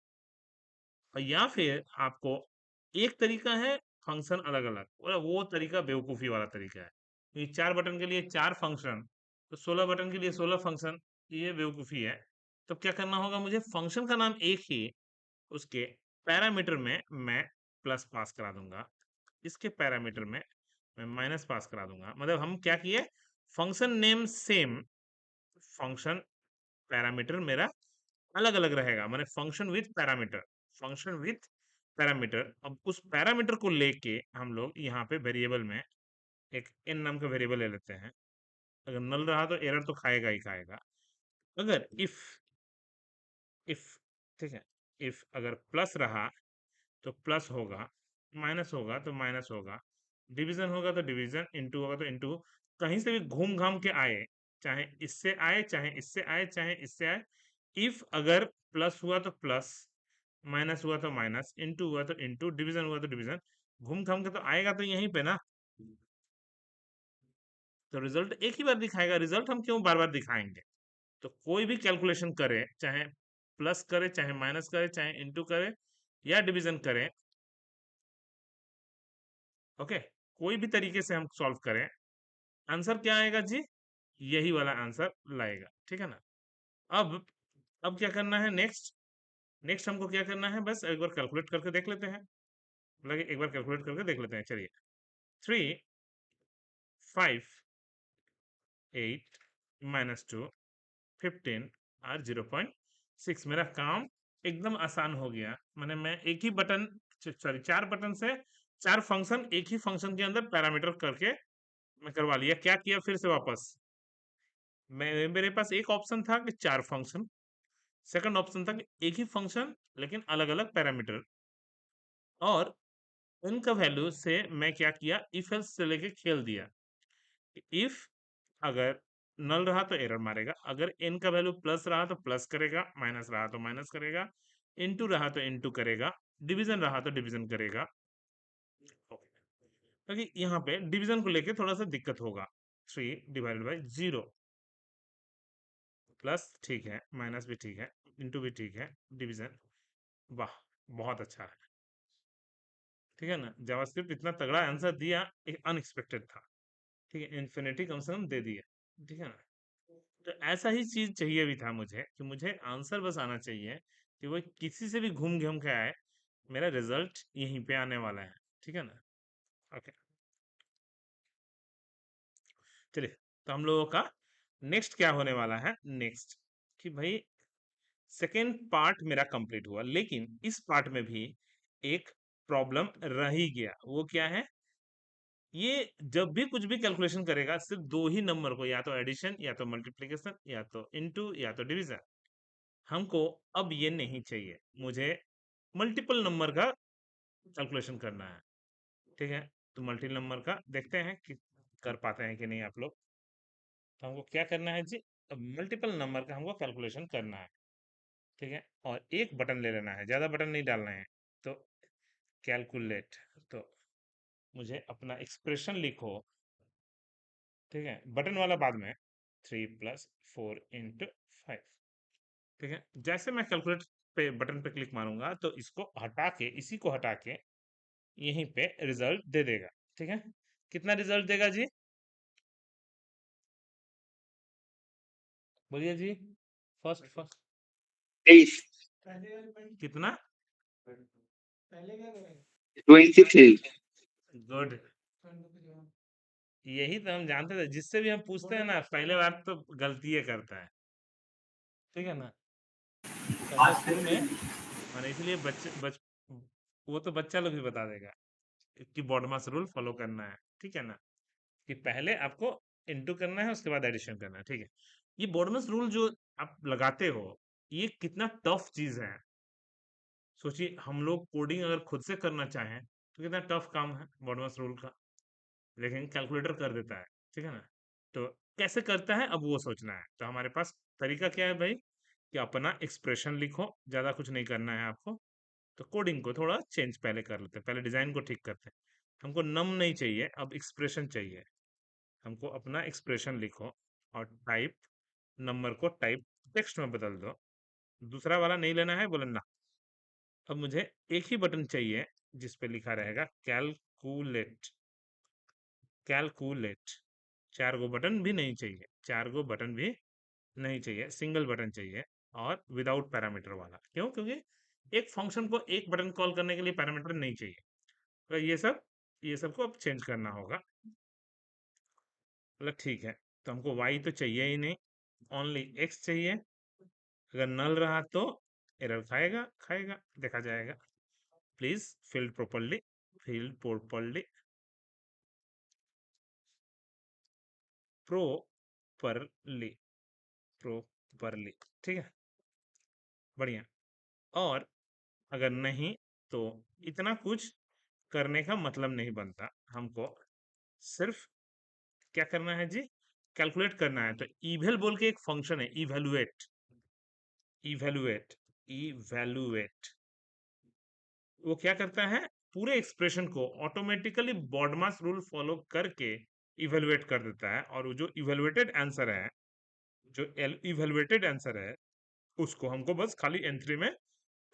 Speaker 1: और या फिर आपको एक तरीका है फंक्शन अलग अलग, और वो तरीका बेवकूफ़ी वाला तरीका है। ये 4 बटन के लिए 4 फंक्शन, तो 16 बटन के लिए 16 फंक्शन, ये बेवकूफ़ी है। तो क्या करना होगा मुझे? फंक्शन का नाम एक ही, उसके पैरामीटर में मैं प्लस पास करा दूंगा, इसके पैरामीटर में मैं माइनस पास करा दूंगा। मतलब हम क्या किए, function name same, function parameter मेरा अलग अलग रहेगा। मैंने function with parameter, function with parameter. अब उस पैरामीटर को लेके हम लोग यहाँ पे वेरिएबल में एक एन नाम का वेरिएबल ले लेते हैं। अगर नल रहा तो एरर तो खाएगा ही खाएगा। अगर इफ, ठीक है, इफ अगर प्लस रहा तो प्लस होगा, माइनस होगा तो माइनस होगा, डिवीजन होगा तो डिवीजन, इंटू होगा तो इंटू। कहीं से भी घूम घाम के आए, चाहे इससे आए चाहे इससे आए चाहे इससे आए, इफ अगर प्लस हुआ तो प्लस, माइनस हुआ तो माइनस, इंटू हुआ तो इंटू, डिवीजन हुआ तो डिवीजन, घूम घाम के तो आएगा तो यहीं पे ना। तो रिजल्ट एक ही बार दिखाएगा, रिजल्ट हम क्यों बार बार दिखाएंगे। तो कोई भी कैलकुलेशन करे, चाहे प्लस करे चाहे माइनस करे चाहे इंटू करे या डिवीजन करें, ओके, कोई भी तरीके से हम सॉल्व करें, आंसर क्या आएगा जी, यही वाला आंसर लाएगा, ठीक है ना। अब अब क्या करना है नेक्स्ट, नेक्स्ट हमको क्या करना है, बस एक बार कैलकुलेट करके देख लेते हैं, मतलब एक बार कैलकुलेट करके देख लेते हैं, चलिए। 3, 5, 8 - 2, 15 और 0.6, मेरा काम एकदम आसान हो गया। मैंने मैं एक ही बटन, सॉरी 4 बटन से 4 फंक्शन एक ही फंक्शन के अंदर पैरामीटर करके मैं करवा लिया। क्या किया फिर से वापस, मैं मेरे पास एक ऑप्शन था कि 4 फंक्शन, सेकंड ऑप्शन था कि एक ही फंक्शन लेकिन अलग अलग पैरामीटर, और इनका वैल्यू से मैं क्या किया, इफ एल्स से लेके खेल दिया। इफ अगर नल रहा तो एरर मारेगा, अगर n का वैल्यू प्लस रहा तो प्लस करेगा, माइनस रहा तो माइनस करेगा, इनटू रहा तो इनटू करेगा, डिवीजन रहा तो डिवीजन करेगा। क्योंकि यहाँ पे डिवीजन को लेके थोड़ा सा दिक्कत होगा। 3/0, प्लस ठीक है, माइनस भी ठीक है, इंटू भी ठीक है, डिवीजन, वाह, बहुत अच्छा है, ठीक है ना। जावास्क्रिप्ट इतना तगड़ा आंसर दिया, एक अनएक्सपेक्टेड था, ठीक है, इन्फिनिटी कम से कम दे दिया, ठीक है ना। तो ऐसा ही चीज चाहिए भी था मुझे, कि मुझे आंसर बस आना चाहिए, कि वो किसी से भी घूम घूम के आए, मेरा रिजल्ट यहीं पे आने वाला है, ठीक है ना। ओके, चलिए, तो हम लोगों का नेक्स्ट क्या होने वाला है, नेक्स्ट कि भाई सेकेंड पार्ट मेरा कंप्लीट हुआ, लेकिन इस पार्ट में भी एक प्रॉब्लम रह ही गया। वो क्या है, ये जब भी कुछ भी कैलकुलेशन करेगा, सिर्फ दो ही नंबर को, या तो एडिशन या तो मल्टीप्लिकेशन या तो इनटू या तो डिवीजन। हमको अब ये नहीं चाहिए, मुझे मल्टीपल नंबर का कैलकुलेशन करना है, ठीक है। तो मल्टी नंबर का देखते हैं कि कर पाते हैं कि नहीं आप लोग। तो हमको क्या करना है जी, अब मल्टीपल नंबर का हमको कैलकुलेशन करना है, ठीक है। और एक बटन ले लेना है, ज्यादा बटन नहीं डालना है। तो कैलकुलेट, तो मुझे अपना एक्सप्रेशन लिखो, ठीक है, बटन वाला बाद में, 3 + 4 × 5, ठीक है। जैसे मैं कैलकुलेट पे बटन पे क्लिक मारूंगा तो इसको हटा के, इसी को हटा के यहीं पे रिजल्ट दे देगा, ठीक है। कितना रिजल्ट देगा जी, बोलिए जी, फर्स्ट फर्स्ट, कितना,
Speaker 2: 23।
Speaker 1: गुड, यही तो हम जानते थे, जिससे भी हम पूछते हैं ना पहले बार तो गलती ये करता है, ठीक है ना। पहले शुरू में, मैंने इसलिए बच्चे वो तो बच्चा लोग भी बता देगा कि बॉडमास रूल फॉलो करना है, ठीक है ना, कि पहले आपको इंटू करना है उसके बाद एडिशन करना है, ठीक है। ये बॉडमास रूल जो आप लगाते हो, ये कितना टफ चीज है। सोचिए, हम लोग कोडिंग अगर खुद से करना चाहें तो कितना टफ काम है बॉडमास रूल का, लेकिन कैलकुलेटर कर देता है, ठीक है ना। तो कैसे करता है अब वो सोचना है। तो हमारे पास तरीका क्या है भाई, कि अपना एक्सप्रेशन लिखो, ज्यादा कुछ नहीं करना है आपको। तो कोडिंग को थोड़ा चेंज पहले कर लेते हैं, पहले डिजाइन को ठीक करते हैं। हमको नम नहीं चाहिए, अब एक्सप्रेशन चाहिए। हमको अपना एक्सप्रेशन लिखो और टाइप, नंबर को टाइप टेक्स्ट में बदल दो, दूसरा वाला नहीं लेना है, बोले ना। अब मुझे एक ही बटन चाहिए जिस पे लिखा रहेगा कैलकुलेट, कैलकुलेट। 4 गो बटन भी नहीं चाहिए, 4 गो बटन भी नहीं चाहिए, सिंगल बटन चाहिए, और विदाउट पैरामीटर वाला। क्यों, क्योंकि एक फंक्शन को एक बटन कॉल करने के लिए पैरामीटर नहीं चाहिए। तो ये सब को अब चेंज करना होगा। मतलब ठीक है, तो हमको y तो चाहिए ही नहीं, ओनली x चाहिए। अगर नल रहा तो एरर खाएगा, खाएगा, देखा जाएगा। Please field properly properly, properly, ठीक है, बढ़िया। और अगर नहीं तो इतना कुछ करने का मतलब नहीं बनता। हमको सिर्फ क्या करना है जी, कैलकुलेट करना है। तो इवेल बोल के एक फंक्शन है, इवेलुएट, इवेलुएट, इवेलुएट। वो क्या करता है, पूरे एक्सप्रेशन को ऑटोमेटिकली बॉडमास रूल फॉलो करके इवेलुएट कर देता है, और वो जो इवेलुएटेड आंसर है, जो इवेलुएटेड आंसर है, उसको हमको बस खाली n3 में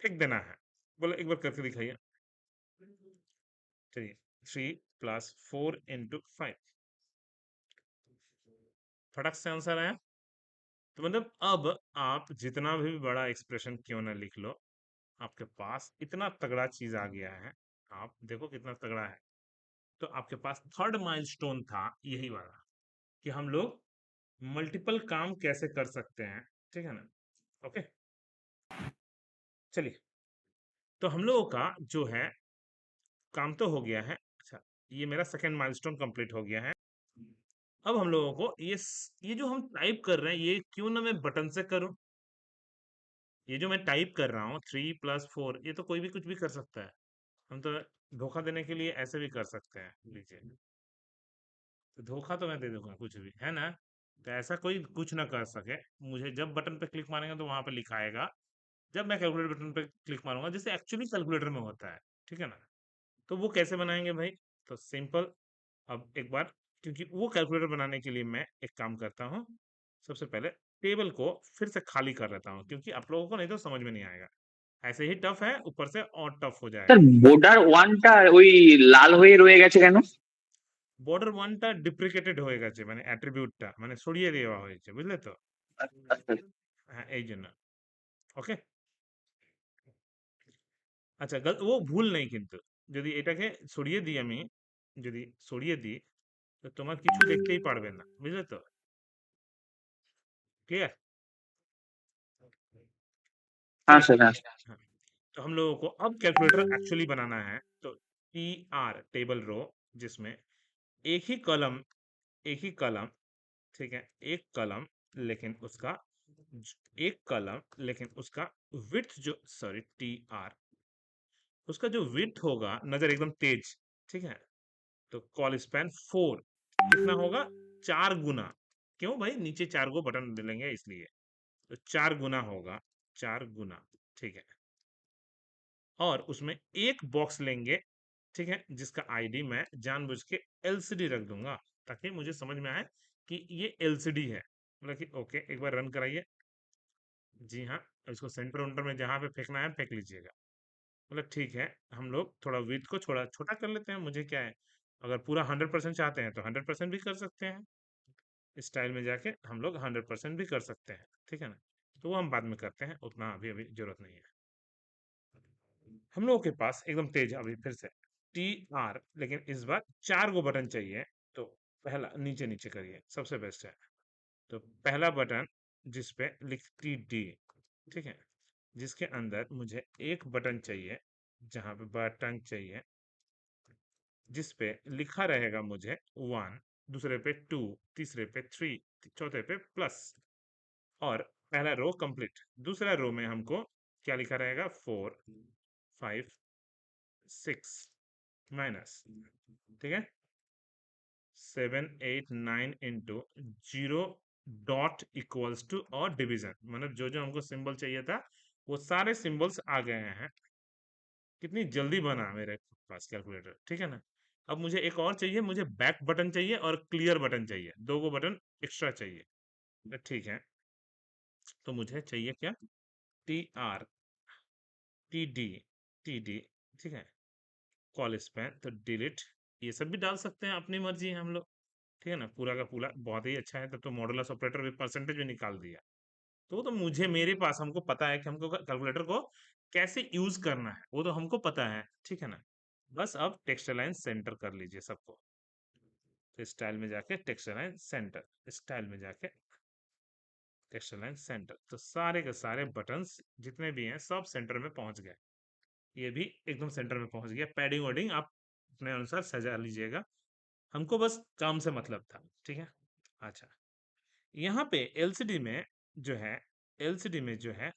Speaker 1: फेंक देना है। बोलो एक बार करके दिखाइए। चलिए, 3 + 4 × 5, फटक से आंसर आया। तो मतलब अब आप जितना भी बड़ा एक्सप्रेशन क्यों ना लिख लो, आपके पास इतना तगड़ा चीज आ गया है। आप देखो कितना तगड़ा है। तो आपके पास थर्ड माइलस्टोन था यही वाला, कि हम लोग मल्टीपल काम कैसे कर सकते हैं, ठीक है ना। ओके, चलिए, तो हम लोगों का जो है काम तो हो गया है। अच्छा, ये मेरा सेकंड माइलस्टोन कंप्लीट हो गया है। अब हम लोगों को ये जो हम टाइप कर रहे हैं, ये क्यों ना मैं बटन से करूं। ये जो मैं टाइप कर रहा हूँ 3 + 4, ये तो कोई भी कुछ भी कर सकता है। हम तो धोखा देने के लिए ऐसे भी कर सकते हैं, लीजिए। तो धोखा तो मैं दे दूंगा कुछ भी, है ना। तो ऐसा कोई कुछ ना कर सके। मुझे जब बटन पे क्लिक मारेंगे तो वहां पे लिखा आएगा। जब मैं कैलकुलेटर बटन पे क्लिक मारूंगा, जैसे एक्चुअली कैलकुलेटर में होता है, ठीक है ना। तो वो कैसे बनाएंगे भाई, तो सिंपल। अब एक बार, क्योंकि वो कैलकुलेटर बनाने के लिए मैं एक काम करता हूँ। सबसे पहले टेबल को फिर से खाली कर लेता हूँ, क्योंकि आप लोगों को नहीं तो समझ में नहीं आएगा। ऐसे ही टफ है, ऊपर से और टफ हो
Speaker 3: স্যার
Speaker 1: जाएगा।
Speaker 3: বর্ডার ওয়ানটা ওই লাল হয়ে রয়ে গেছে কেন?
Speaker 1: বর্ডার ওয়ানটা ডিপ্রিকেটেড হয়ে গেছে, মানে অ্যাট্রিবিউটটা মানে সরিয়ে দেওয়া হয়েছে, বুঝলে তো।
Speaker 3: আচ্ছা,
Speaker 1: হ্যাঁ, এই জন্য। ওকে, আচ্ছা, ও ভুল নেই কিন্তু। যদি এটাকে সরিয়ে দিই আমি, যদি সরিয়ে দিই, তো তোমার কিছু দেখতেই পারবে না, বুঝলে তো। क्लियर।
Speaker 3: হ্যাঁ
Speaker 1: चलिए,
Speaker 3: স্যার, হ্যাঁ।
Speaker 1: हाँ, तो हम लोगों को अब कैलकुलेटर एक्चुअली बनाना है। तो टी आर टेबल रो, जिसमें एक ही कॉलम, एक ही कॉलम, ठीक है, एक कॉलम, लेकिन उसका एक कॉलम, लेकिन उसका विड्थ जो, सॉरी, टी आर, उसका जो विड्थ होगा, नजर एकदम तेज, ठीक है। तो कॉल स्पैन 4 कितना होगा, 4 गुना। क्यों भाई, नीचे 4 गो बटन लेंगे इसलिए। तो 4 गुना होगा, 4 गुना, ठीक है। और उसमें एक बॉक्स लेंगे, ठीक है, जिसका आईडी मैं जानबूझ के एलसीडी रख दूंगा, ताकि मुझे समझ में आए कि ये एलसीडी है। मतलब कि ओके, एक बार रन कराइए। जी हाँ, इसको सेंटर उंटर में जहां पे फेंकना है फेंक लीजिएगा। मतलब ठीक है, हम लोग थोड़ा विड्थ को छोटा छोटा कर लेते हैं, मुझे क्या है। अगर पूरा 100% चाहते हैं तो 100% भी कर सकते हैं। स्टाइल में जाके हम लोग 100% भी कर सकते हैं, ठीक है ना। तो वो हम बाद में करते हैं, उतना अभी अभी जरूरत नहीं है। हम लोगों के पास एकदम तेज अभी फिर से टी आर, लेकिन इस बार 4 गो बटन चाहिए। तो पहला नीचे नीचे करिए, सबसे बेस्ट है। तो पहला बटन जिस पे लिखती डी, ठीक है, जिसके अंदर मुझे एक बटन चाहिए, जहां पे बटन चाहिए, जिस पे लिखा रहेगा मुझे 1, दूसरे पे 2, तीसरे पे 3, चौथे पे प्लस, और पहला रो कंप्लीट। दूसरा रो में हमको क्या लिखा रहेगा, 4, 5, 6 माइनस, ठीक है, 7, 8, 9 इंटू 0 डॉट इक्वल्स टू और डिवीजन, मतलब जो जो हमको सिंबल चाहिए था वो सारे सिंबल्स आ गए हैं। कितनी जल्दी बना मेरे पास कैलकुलेटर, ठीक है ना। अब मुझे एक और चाहिए, मुझे बैक बटन चाहिए और क्लियर बटन चाहिए, 2 गो बटन एक्स्ट्रा चाहिए। तो ठीक है, तो मुझे चाहिए क्या, T R, T D, T D, ठीक है, कॉल स्पैन, तो डिलीट। ये सब भी डाल सकते हैं, अपनी मर्जी है हम लोग, ठीक है ना। पूरा का पूरा बहुत ही अच्छा है, तब तो मॉडुलस ऑपरेटर भी परसेंटेज भी निकाल दिया। तो वो तो मुझे, मेरे पास, हमको पता है कि हमको कैलकुलेटर को कैसे यूज करना है, वो तो हमको पता है, ठीक है ना। बस अब टेक्स्ट अलाइन सेंटर कर लीजिए सबको। तो स्टाइल में जाके टेक्स्ट अलाइन सेंटर, स्टाइल में जाके टेक्स्ट अलाइन सेंटर, तो सारे के सारे बटन्स जितने भी हैं सब सेंटर में पहुंच गए। ये भी एकदम सेंटर में पहुंच गया। पैडिंग वैडिंग आप अपने अनुसार सजा लीजिएगा, हमको बस काम से मतलब था, ठीक है। अच्छा, यहाँ पे एलसीडी में जो है, एलसीडी में जो है,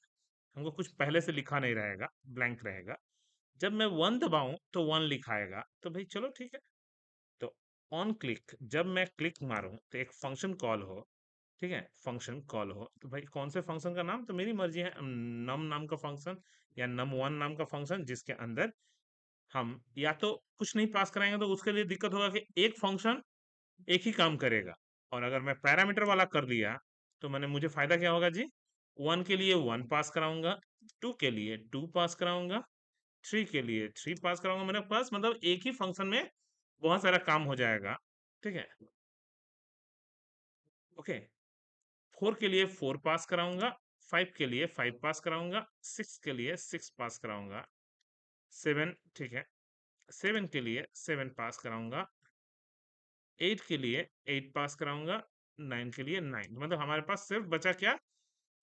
Speaker 1: हमको कुछ पहले से लिखा नहीं रहेगा, ब्लैंक रहेगा। जब मैं 1 दबाऊं तो 1 लिखाएगा, तो भाई चलो ठीक है। तो ऑन क्लिक, जब मैं क्लिक मारूं तो एक फंक्शन कॉल हो, ठीक है, फंक्शन कॉल हो, तो भाई कौन से फंक्शन का नाम, तो मेरी मर्जी है, नम नाम का फंक्शन या num1 नाम का फंक्शन, जिसके अंदर हम या तो कुछ नहीं पास कराएंगे तो उसके लिए दिक्कत होगा कि एक फंक्शन एक ही काम करेगा। और अगर मैं पैरामीटर वाला कर लिया तो मैंने मुझे फायदा क्या होगा जी, 1 के लिए 1 पास कराऊंगा, 2 के लिए 2 पास कराऊंगा, 3 के लिए 3 पास कराऊंगा, मेरे पास मतलब एक ही फंक्शन में बहुत सारा काम हो जाएगा, ठीक है। ओके, 4 के लिए 4 पास कराऊंगा, 5 के लिए 5 पास कराऊंगा, 6 के लिए 6 पास कराऊंगा, 7, ठीक है, 7 के लिए 7 पास कराऊंगा, 8 के लिए 8 पास कराऊंगा, 9 के लिए 9, मतलब हमारे पास सिर्फ बचा क्या,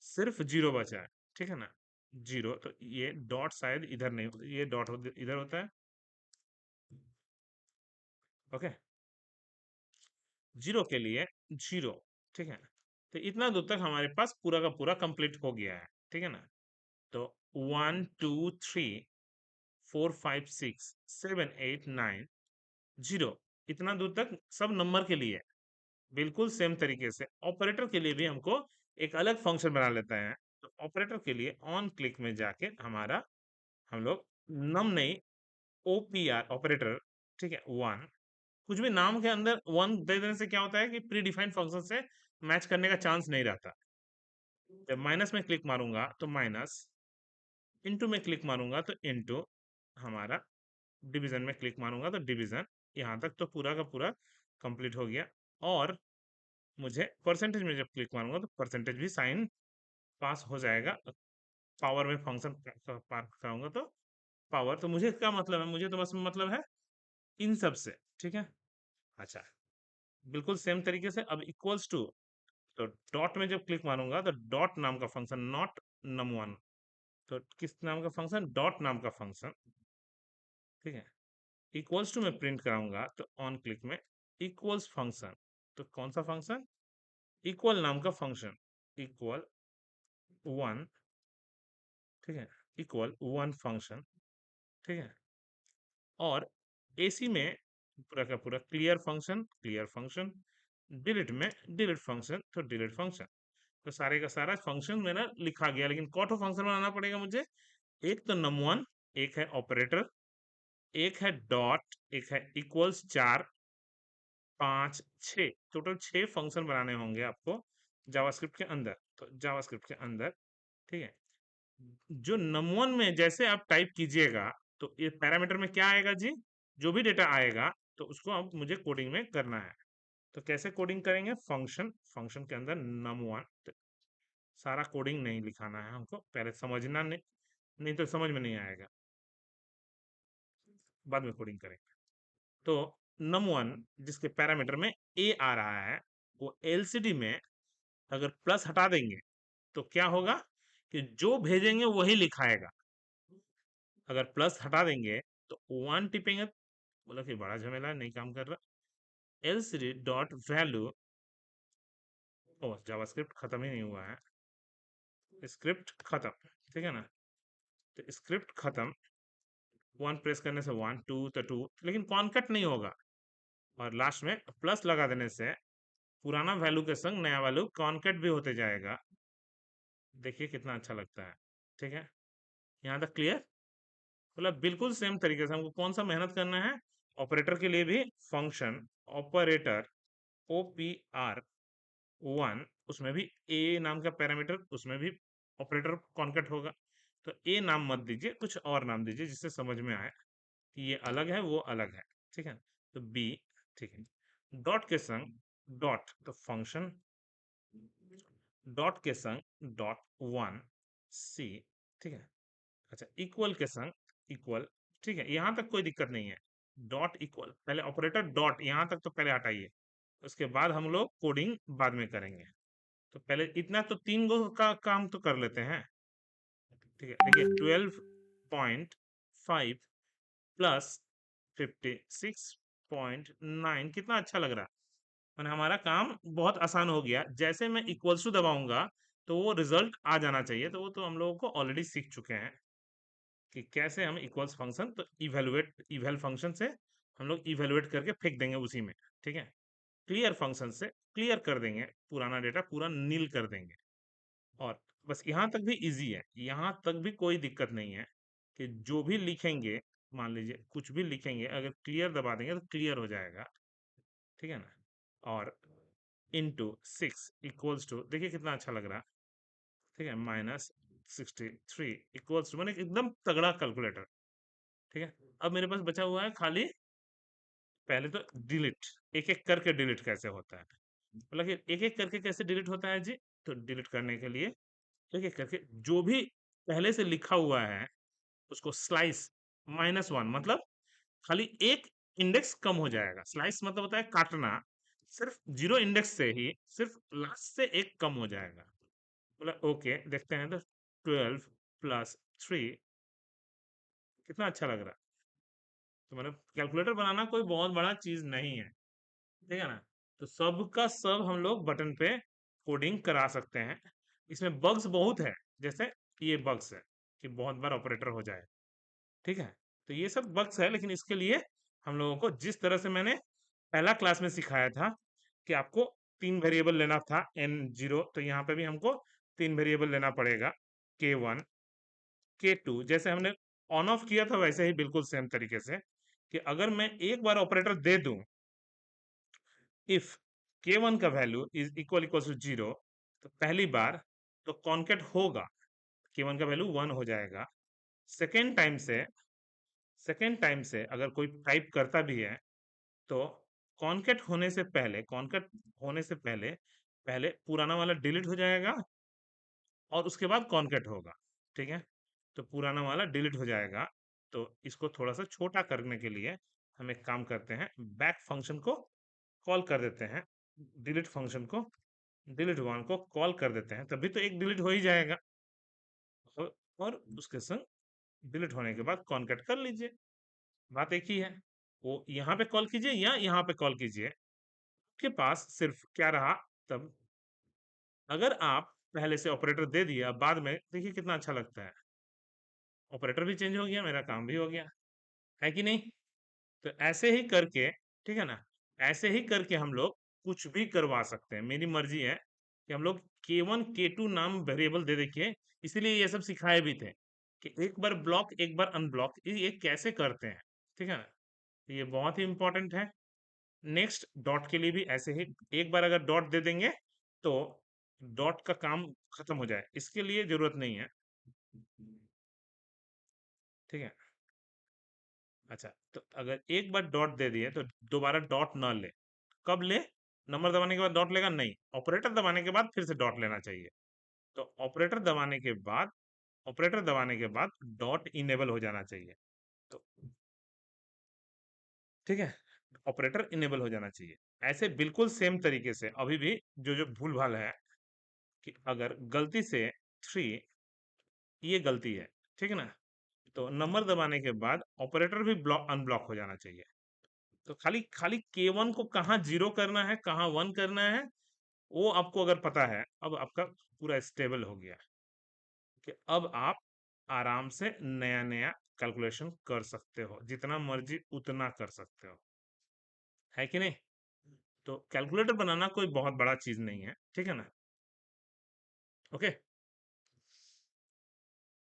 Speaker 1: सिर्फ 0 बचा है, ठीक है ना, 0। तो ये डॉट शायद इधर नहीं, ये डॉट इधर होता है, ओके, 0 के लिए 0, ठीक है। तो इतना दूर तक हमारे पास पूरा का पूरा कंप्लीट हो गया है, ठीक है ना। तो 1 2 3 4 5 6 7 8 9 0, इतना दूर तक सब नंबर के लिए बिल्कुल सेम तरीके से। ऑपरेटर के लिए भी हमको एक अलग फंक्शन बना लेते हैं। तो ऑपरेटर के लिए ऑन क्लिक में जाके हमारा, हम लोग नम नहीं, ओपीआर ऑपरेटर, ठीक है, 1, कुछ भी नाम के अंदर 1 दे देने से क्या होता है कि प्री डिफाइंड फंक्शन से मैच करने का चांस नहीं रहता। जब माइनस में क्लिक मारूंगा तो माइनस, इनटू में क्लिक मारूंगा तो इनटू, हमारा डिवीजन में क्लिक मारूंगा तो डिवीजन, यहाँ तक तो पूरा का पूरा कंप्लीट हो गया। और मुझे परसेंटेज में जब क्लिक मारूंगा तो परसेंटेज भी साइन पास हो जाएगा। पावर में फंक्शन पास कराऊंगा तो पावर, तो मुझे क्या मतलब है, मुझे तो बस मतलब है इन सब से, ठीक है। अच्छा, बिल्कुल सेम तरीके से अब इक्वल्स टू, तो डॉट में जब क्लिक मारूंगा तो डॉट नाम का फंक्शन, नॉट num1, तो किस नाम का फंक्शन, डॉट नाम का फंक्शन, ठीक है, इक्वल्स टू में प्रिंट कराऊंगा तो ऑन क्लिक में इक्वल्स फंक्शन, तो कौन सा फंक्शन, इक्वल नाम का फंक्शन, इक्वल 1, ठीक है, इक्वल 1 फंक्शन, ठीक है। और एसी में पूरा का पूरा clear function, clear function, delete में डिलीट फंक्शन, तो डिलीट फंक्शन। तो सारे का सारा फंक्शन मेरा लिखा गया, लेकिन कौन फंक्शन बनाना पड़ेगा मुझे, एक तो num1, एक है ऑपरेटर, एक है डॉट, एक है इक्वल्स, 4 5 6, टोटल 6 फंक्शन बनाने होंगे आपको जावास्क्रिप्ट के अंदर। तो जावास्क्रिप्ट के अंदर, ठीक है, जो num1 में जैसे आप टाइप कीजिएगा तो ये पैरामीटर में क्या आएगा जी, जो भी डेटा आएगा तो उसको अब मुझे कोडिंग में करना है। तो कैसे कोडिंग करेंगे, फंक्शन, फंक्शन के अंदर num1, तो सारा कोडिंग नहीं लिखाना है हमको, पहले समझना, नहीं नहीं तो समझ में नहीं आएगा, बाद में कोडिंग करेंगे। तो num1 जिसके पैरामीटर में a आ रहा है, वो एलसीडी में अगर प्लस हटा देंगे तो क्या होगा कि जो भेजेंगे वही लिखाएगा। अगर प्लस हटा देंगे तो 1 टिपेंगे, बोला कि बड़ा झमेला है, नहीं काम कर रहा। एलसीडी डॉट वैल्यू, ओ जावास्क्रिप्ट खत्म ही नहीं हुआ है, स्क्रिप्ट खत्म, ठीक है ना। तो स्क्रिप्ट खत्म, 1 प्रेस करने से 1 2 तो 2, लेकिन कॉन्कट नहीं होगा। और लास्ट में प्लस लगा देने से पुराना वैल्यू के संग नया वैल्यू कॉन्कट भी होते जाएगा। देखिए कितना अच्छा लगता है, ठीक है, यहाँ तक क्लियर। मतलब बिल्कुल सेम तरीके से हमको कौन सा मेहनत करना है, ऑपरेटर के लिए भी function operator, O P R 1, उसमें भी ए नाम का पैरामीटर, उसमें भी ऑपरेटर कॉन्कट होगा। तो ए नाम मत दीजिए, कुछ और नाम दीजिए जिससे समझ में आए कि ये अलग है वो अलग है, ठीक है। तो बी, ठीक है, डॉट के संग डॉट, तो फंक्शन डॉट के संग डॉट 1 सी, ठीक है। अच्छा, इक्वल के संग इक्वल, ठीक है, यहाँ तक कोई दिक्कत नहीं है। डॉट इक्वल, पहले ऑपरेटर डॉट, यहाँ तक तो पहले हटाइए, उसके बाद हम लोग कोडिंग बाद में करेंगे। तो पहले इतना तो 3 गो का काम तो कर लेते हैं, ठीक है। देखिए 12.5 प्लस 56.9, कितना अच्छा लग रहा है, मैंने हमारा काम बहुत आसान हो गया। जैसे मैं इक्वल्स टू दबाऊंगा तो वो रिजल्ट आ जाना चाहिए, तो वो तो हम लोगों को ऑलरेडी सीख चुके हैं। कि कैसे हम इक्वल्स फंक्शन, तो इवैल फंक्शन से हम लोग इवैल्यूएट करके फेंक देंगे उसी में, ठीक है। क्लियर फंक्शन से क्लियर कर देंगे, पुराना डेटा पूरा नील कर देंगे। और बस यहाँ तक भी इजी है, यहाँ तक भी कोई दिक्कत नहीं है कि जो भी लिखेंगे, मान लीजिए कुछ भी लिखेंगे, अगर क्लियर दबा देंगे तो क्लियर हो जाएगा, ठीक है ना। और इंटू 6 इक्वल्स टू, देखिए कितना अच्छा लग रहा है, ठीक है, -63 इक्वल्स टू, मैंने एकदम तगड़ा कैलकुलेटर, ठीक है। अब मेरे पास बचा हुआ है खाली, पहले तो डिलीट, एक एक करके डिलीट कैसे होता है, मतलब कि एक एक करके कैसे डिलीट होता है जी। तो डिलीट करने के लिए एक एक करके जो भी पहले से लिखा हुआ है उसको स्लाइस -1, मतलब खाली एक इंडेक्स कम हो जाएगा। स्लाइस मतलब होता है काटना, सिर्फ 0 इंडेक्स से ही सिर्फ लास्ट से एक कम हो जाएगा। बोला ओके, देखते हैं, तो 12 प्लस 3, कितना अच्छा लग रहा है। तो मतलब कैलकुलेटर बनाना कोई बहुत बड़ा चीज नहीं है, ठीक है ना। तो सबका सब हम लोग बटन पे कोडिंग करा सकते हैं। इसमें बग्स बहुत है, जैसे ये बग्स है कि बहुत बार ऑपरेटर हो जाए, ठीक है। तो ये सब बग्स है, लेकिन इसके लिए हम लोगों को जिस तरह से मैंने पहला क्लास में सिखाया था कि आपको 3 वेरिएबल लेना था n0, तो यहाँ पे भी हमको 3 वेरिएबल लेना पड़ेगा, k1 k2, जैसे हमने ऑन ऑफ किया था वैसे ही बिल्कुल सेम तरीके से, कि अगर मैं एक बार ऑपरेटर दे दूं, इफ k1 का वैल्यू इज इक्वल टू 0, तो पहली बार तो कॉन्केट होगा, k1 का वैल्यू 1 हो जाएगा। सेकेंड टाइम से सेकेंड टाइम से अगर कोई टाइप करता भी है, तो कॉन्केट होने से पहले पहले पुराना वाला डिलीट हो जाएगा और उसके बाद कॉन्केट होगा, ठीक है। तो पुराना वाला डिलीट हो जाएगा। तो इसको थोड़ा सा छोटा करने के लिए हम एक काम करते हैं, बैक फंक्शन को कॉल कर देते हैं, डिलीट फंक्शन को, डिलीट वन को कॉल कर देते हैं, तभी तो एक डिलीट हो ही जाएगा। और उसके संग डिलीट होने के बाद कॉन्केट कर लीजिए, बात एक ही है। वो यहाँ पे कॉल कीजिए या यहाँ पे कॉल कीजिए, आपके पास सिर्फ क्या रहा तब, अगर आप पहले से ऑपरेटर दे दिया, बाद में देखिए कितना अच्छा लगता है, ऑपरेटर भी चेंज हो गया, मेरा काम भी हो गया, है कि नहीं। तो ऐसे ही करके, ठीक है ना, ऐसे ही करके हम लोग कुछ भी करवा सकते हैं। मेरी मर्जी है कि हम लोग k1 k2 नाम वेरिएबल दे देखिए, इसीलिए ये सब सिखाए भी थे कि एक बार ब्लॉक एक बार अनब्लॉक ये कैसे करते हैं, ठीक है ना। ये बहुत ही इंपॉर्टेंट है। नेक्स्ट डॉट के लिए भी ऐसे ही, एक बार अगर डॉट दे देंगे तो डॉट का काम खत्म हो जाए, इसके लिए जरूरत नहीं है, ठीक है। अच्छा, तो अगर एक बार डॉट दे दिए तो दोबारा डॉट ना ले, कब ले, नंबर दबाने के बाद डॉट लेगा नहीं, ऑपरेटर दबाने के बाद फिर से डॉट लेना चाहिए। तो ऑपरेटर दबाने के बाद डॉट इनेबल हो जाना चाहिए, तो ठीक है, ऑपरेटर इनेबल हो जाना चाहिए। ऐसे बिल्कुल सेम तरीके से अभी भी जो जो भूल भाल है, कि अगर गलती से 3, ये गलती है, ठीक है ना, तो नंबर दबाने के बाद ऑपरेटर भी ब्लॉक अनब्लॉक हो जाना चाहिए। तो खाली खाली k1 को कहाँ 0 करना है, कहाँ 1 करना है, वो आपको अगर पता है, अब आपका पूरा स्टेबल हो गया, कि अब आप आराम से नया नया कैलकुलेशन कर सकते हो, जितना मर्जी उतना कर सकते हो, है कि नहीं। तो कैलकुलेटर बनाना कोई बहुत बड़ा चीज नहीं है, ठीक है ना। ओके।